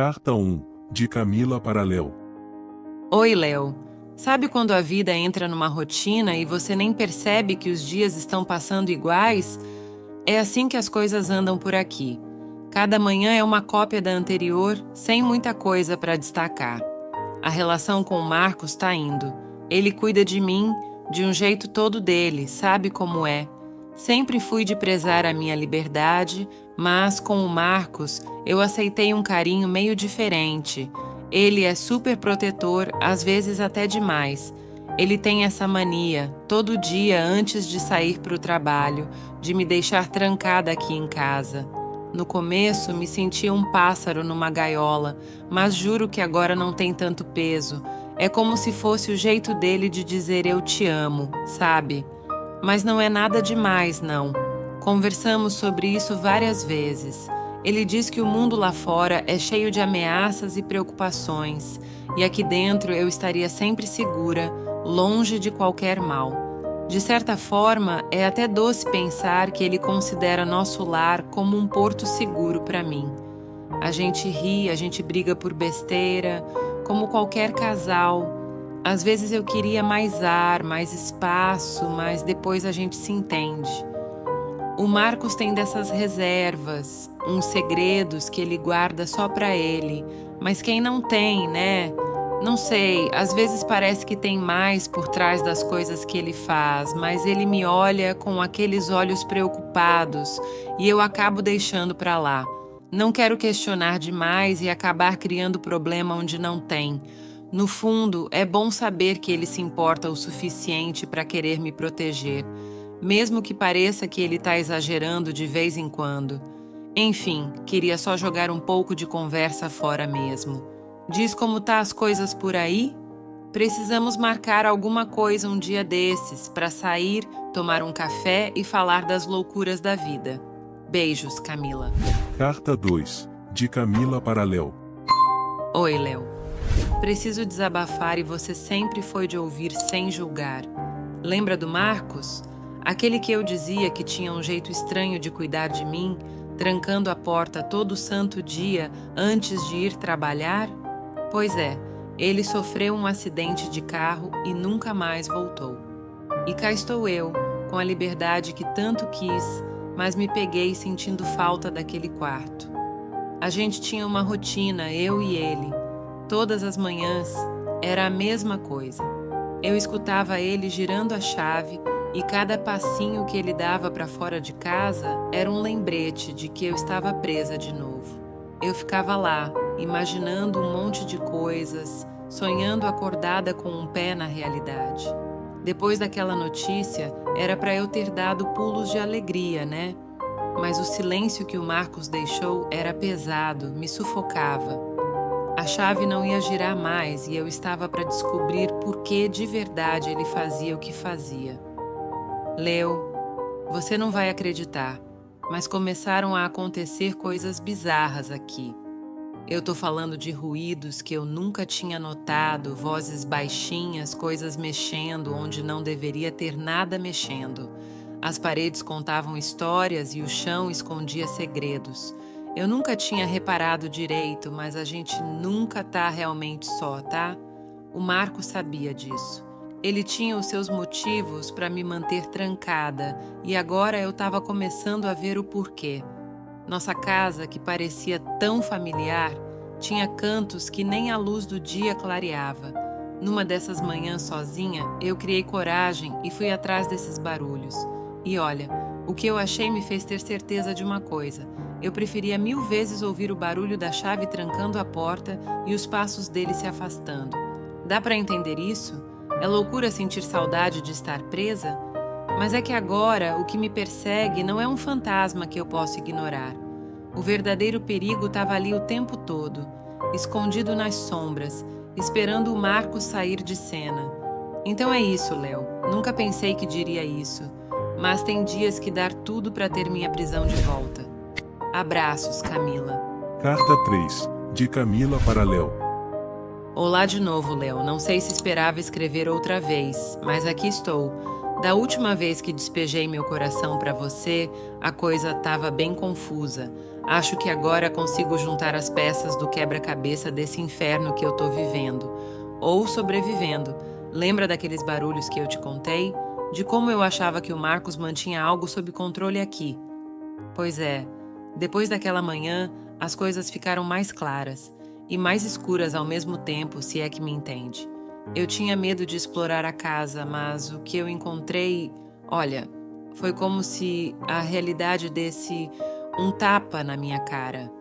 Carta 1, de Camila para Léo. Oi, Léo. Sabe quando a vida entra numa rotina e você nem percebe que os dias estão passando iguais? É assim que as coisas andam por aqui. Cada manhã é uma cópia da anterior, sem muita coisa para destacar. A relação com o Marcos tá indo. Ele cuida de mim de um jeito todo dele, sabe como é. Sempre fui de prezar a minha liberdade, mas com o Marcos eu aceitei um carinho meio diferente. Ele é super protetor, às vezes até demais. Ele tem essa mania, todo dia antes de sair para o trabalho, de me deixar trancada aqui em casa. No começo, me sentia um pássaro numa gaiola, mas juro que agora não tem tanto peso. É como se fosse o jeito dele de dizer eu te amo, sabe? Mas não é nada demais, não. Conversamos sobre isso várias vezes. Ele diz que o mundo lá fora é cheio de ameaças e preocupações, e aqui dentro eu estaria sempre segura, longe de qualquer mal. De certa forma, é até doce pensar que ele considera nosso lar como um porto seguro para mim. A gente ri, a gente briga por besteira, como qualquer casal. Às vezes eu queria mais ar, mais espaço, mas depois a gente se entende. O Marcos tem dessas reservas, uns segredos que ele guarda só para ele, mas quem não tem, né? Não sei, às vezes parece que tem mais por trás das coisas que ele faz, mas ele me olha com aqueles olhos preocupados e eu acabo deixando para lá. Não quero questionar demais e acabar criando problema onde não tem. No fundo, é bom saber que ele se importa o suficiente para querer me proteger, mesmo que pareça que ele está exagerando de vez em quando. Enfim, queria só jogar um pouco de conversa fora mesmo. Diz como tá as coisas por aí? Precisamos marcar alguma coisa um dia desses para sair, tomar um café e falar das loucuras da vida. Beijos, Camila. Carta 2, de Camila para Léo. Oi, Léo. Preciso desabafar e você sempre foi de ouvir sem julgar. Lembra do Marcos? Aquele que eu dizia que tinha um jeito estranho de cuidar de mim, trancando a porta todo santo dia antes de ir trabalhar? Pois é, ele sofreu um acidente de carro e nunca mais voltou. E cá estou eu, com a liberdade que tanto quis, mas me peguei sentindo falta daquele quarto. A gente tinha uma rotina, eu e ele. Todas as manhãs era a mesma coisa. Eu escutava ele girando a chave e cada passinho que ele dava para fora de casa era um lembrete de que eu estava presa de novo. Eu ficava lá, imaginando um monte de coisas, sonhando acordada com um pé na realidade. Depois daquela notícia, era para eu ter dado pulos de alegria, né? Mas o silêncio que o Marcos deixou era pesado, me sufocava. A chave não ia girar mais e eu estava para descobrir por que de verdade ele fazia o que fazia. Leo, você não vai acreditar, mas começaram a acontecer coisas bizarras aqui. Eu tô falando de ruídos que eu nunca tinha notado, vozes baixinhas, coisas mexendo onde não deveria ter nada mexendo. As paredes contavam histórias e o chão escondia segredos. Eu nunca tinha reparado direito, mas a gente nunca tá realmente só, tá? O Marco sabia disso. Ele tinha os seus motivos para me manter trancada e agora eu estava começando a ver o porquê. Nossa casa, que parecia tão familiar, tinha cantos que nem a luz do dia clareava. Numa dessas manhãs sozinha, eu criei coragem e fui atrás desses barulhos. E olha, o que eu achei me fez ter certeza de uma coisa. Eu preferia 1000 vezes ouvir o barulho da chave trancando a porta e os passos dele se afastando. Dá para entender isso? É loucura sentir saudade de estar presa? Mas é que agora o que me persegue não é um fantasma que eu posso ignorar. O verdadeiro perigo estava ali o tempo todo, escondido nas sombras, esperando o Marcos sair de cena. Então é isso, Léo. Nunca pensei que diria isso, mas tem dias que dar tudo para ter minha prisão de volta. Abraços, Camila. Carta 3, de Camila para Léo. Olá de novo, Léo. Não sei se esperava escrever outra vez, mas aqui estou. Da última vez que despejei meu coração para você, a coisa estava bem confusa. Acho que agora consigo juntar as peças do quebra-cabeça desse inferno que eu tô vivendo. Ou sobrevivendo. Lembra daqueles barulhos que eu te contei? De como eu achava que o Marcos mantinha algo sob controle aqui. Pois é, depois daquela manhã, as coisas ficaram mais claras e mais escuras ao mesmo tempo, se é que me entende. Eu tinha medo de explorar a casa, mas o que eu encontrei, olha, foi como se a realidade desse um tapa na minha cara.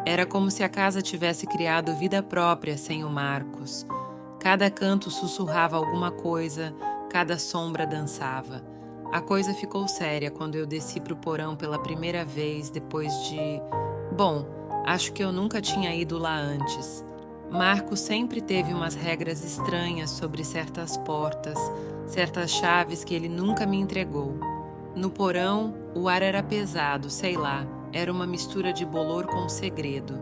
Era como se a casa tivesse criado vida própria sem o Marcos. Cada canto sussurrava alguma coisa, cada sombra dançava. A coisa ficou séria quando eu desci pro porão pela primeira vez depois de... Bom, acho que eu nunca tinha ido lá antes. Marcos sempre teve umas regras estranhas sobre certas portas, certas chaves que ele nunca me entregou. No porão, o ar era pesado, sei lá, era uma mistura de bolor com segredo.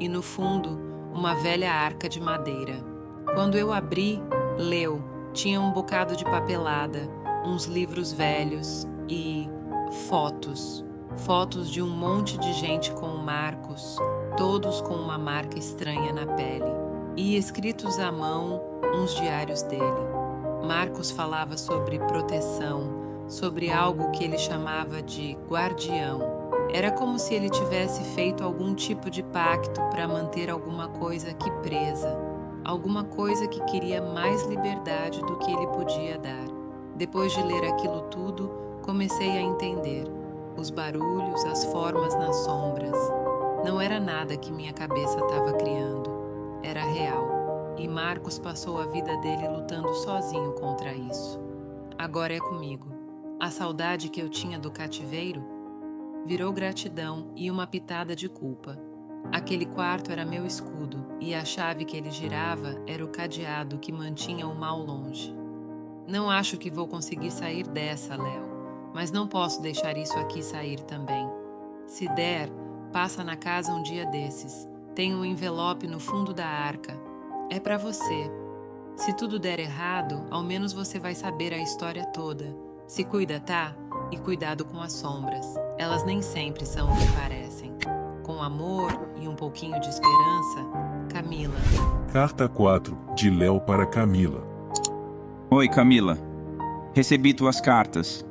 E no fundo, uma velha arca de madeira. Quando eu abri, leu, tinha um bocado de papelada, uns livros velhos e fotos. Fotos de um monte de gente com o Marcos, todos com uma marca estranha na pele. E escritos à mão, uns diários dele. Marcos falava sobre proteção, sobre algo que ele chamava de guardião. Era como se ele tivesse feito algum tipo de pacto para manter alguma coisa aqui presa. Alguma coisa que queria mais liberdade do que ele podia dar. Depois de ler aquilo tudo, comecei a entender. Os barulhos, as formas nas sombras. Não era nada que minha cabeça estava criando. Era real. E Marcos passou a vida dele lutando sozinho contra isso. Agora é comigo. A saudade que eu tinha do cativeiro virou gratidão e uma pitada de culpa. Aquele quarto era meu escudo e a chave que ele girava era o cadeado que mantinha o mal longe. Não acho que vou conseguir sair dessa, Léo, mas não posso deixar isso aqui sair também. Se der, passa na casa um dia desses. Tem um envelope no fundo da arca. É pra você. Se tudo der errado, ao menos você vai saber a história toda. Se cuida, tá? E cuidado com as sombras. Elas nem sempre são o que parecem. Com amor e um pouquinho de esperança, Camila. Carta 4, de Léo para Camila. Oi, Camila. Recebi tuas cartas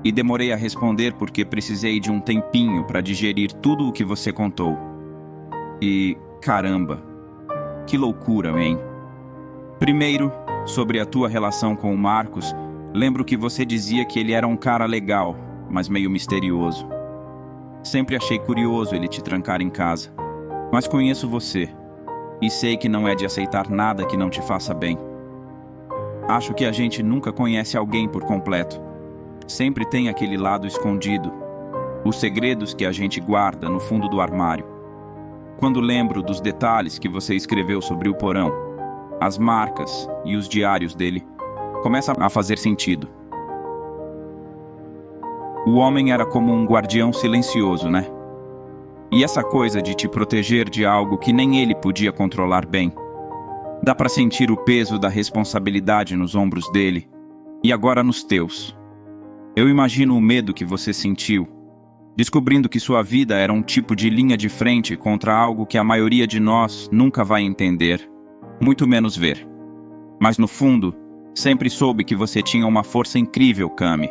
e demorei a responder porque precisei de um tempinho para digerir tudo o que você contou. E, caramba, que loucura, hein? Primeiro, sobre a tua relação com o Marcos, lembro que você dizia que ele era um cara legal, mas meio misterioso. Sempre achei curioso ele te trancar em casa. Mas conheço você e sei que não é de aceitar nada que não te faça bem. Acho que a gente nunca conhece alguém por completo. Sempre tem aquele lado escondido, os segredos que a gente guarda no fundo do armário. Quando lembro dos detalhes que você escreveu sobre o porão, as marcas e os diários dele, começa a fazer sentido. O homem era como um guardião silencioso, né? E essa coisa de te proteger de algo que nem ele podia controlar bem. Dá pra sentir o peso da responsabilidade nos ombros dele, e agora nos teus. Eu imagino o medo que você sentiu, descobrindo que sua vida era um tipo de linha de frente contra algo que a maioria de nós nunca vai entender, muito menos ver. Mas no fundo, sempre soube que você tinha uma força incrível, Cami.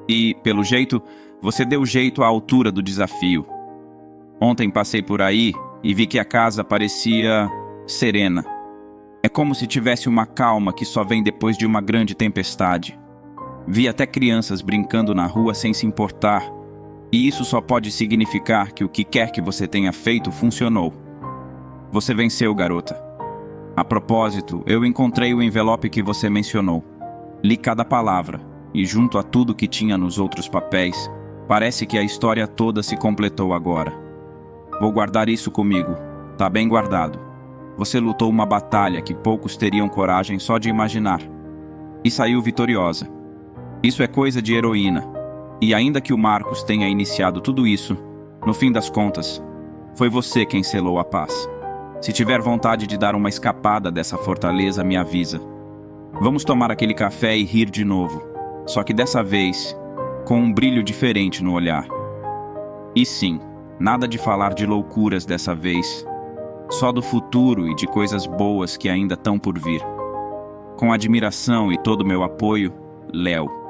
E, pelo jeito, você deu jeito à altura do desafio. Ontem passei por aí e vi que a casa parecia serena. É como se tivesse uma calma que só vem depois de uma grande tempestade. Vi até crianças brincando na rua sem se importar. E isso só pode significar que o que quer que você tenha feito funcionou. Você venceu, garota. A propósito, eu encontrei o envelope que você mencionou. Li cada palavra. E junto a tudo que tinha nos outros papéis, parece que a história toda se completou agora. Vou guardar isso comigo. Tá bem guardado. Você lutou uma batalha que poucos teriam coragem só de imaginar. E saiu vitoriosa. Isso é coisa de heroína. E ainda que o Marcos tenha iniciado tudo isso, no fim das contas, foi você quem selou a paz. Se tiver vontade de dar uma escapada dessa fortaleza, me avisa. Vamos tomar aquele café e rir de novo. Só que dessa vez, com um brilho diferente no olhar. E sim, Nada de falar de loucuras dessa vez. Só do futuro e de coisas boas que ainda estão por vir. Com admiração e todo o meu apoio, Léo.